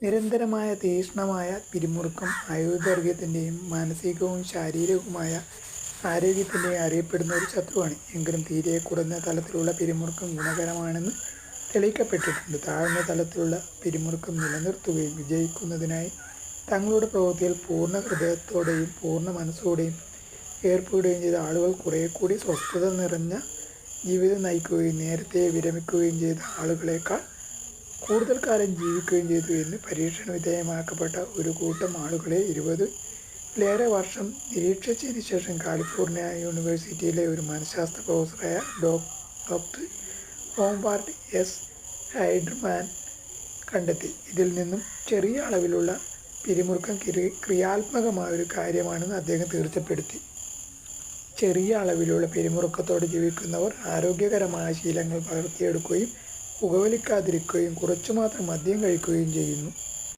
നിരന്തരമായ തീക്ഷ്ണമായ പിരിമുറുക്കം ആയുർദൈർഘ്യത്തിൻ്റെയും മാനസികവും ശാരീരികവുമായ ആരോഗ്യത്തിൻ്റെയും അറിയപ്പെടുന്ന ഒരു ശത്രുവാണ്. എങ്കിലും തീരെ കുറഞ്ഞ തലത്തിലുള്ള പിരിമുറുക്കം ഗുണകരമാണെന്ന് തെളിയിക്കപ്പെട്ടിട്ടുണ്ട്. താഴ്ന്ന തലത്തിലുള്ള പിരിമുറുക്കം നിലനിർത്തുകയും വിജയിക്കുന്നതിനായി തങ്ങളുടെ പ്രവൃത്തിയിൽ പൂർണ്ണ ഹൃദയത്തോടെയും പൂർണ്ണ മനസ്സോടെയും ഏർപ്പെടുകയും ചെയ്ത ആളുകൾ കുറേക്കൂടി സ്വസ്ഥത നിറഞ്ഞ ജീവിതം നയിക്കുകയും നേരത്തെ വിരമിക്കുകയും ചെയ്ത ആളുകളേക്കാൾ കൂടുതൽ കാലം ജീവിക്കുകയും ചെയ്തു എന്ന് പരീക്ഷണ വിധേയമാക്കപ്പെട്ട ഒരു കൂട്ടം ആളുകളെ 20-ലേറെ വർഷം നിരീക്ഷിച്ചതിന് ശേഷം കാലിഫോർണിയ യൂണിവേഴ്സിറ്റിയിലെ ഒരു മനഃശാസ്ത്ര പ്രൊഫസറായ ഡോക്ടർ ഹോംവാർഡ് എസ്. ഹൈഡർമാൻ കണ്ടെത്തി. ഇതിൽ നിന്നും ചെറിയ അളവിലുള്ള പിരിമുറുക്കം ക്രിയാത്മകമായ ഒരു കാര്യമാണെന്ന് അദ്ദേഹം തീർച്ചപ്പെടുത്തി. ചെറിയ അളവിലുള്ള പിരിമുറുക്കത്തോടെ ജീവിക്കുന്നവർ ആരോഗ്യകരമായ ശീലങ്ങൾ പകർത്തിയെടുക്കുകയും പുകവലിക്കാതിരിക്കുകയും കുറച്ചുമാത്രം മദ്യം കഴിക്കുകയും ചെയ്യുന്നു.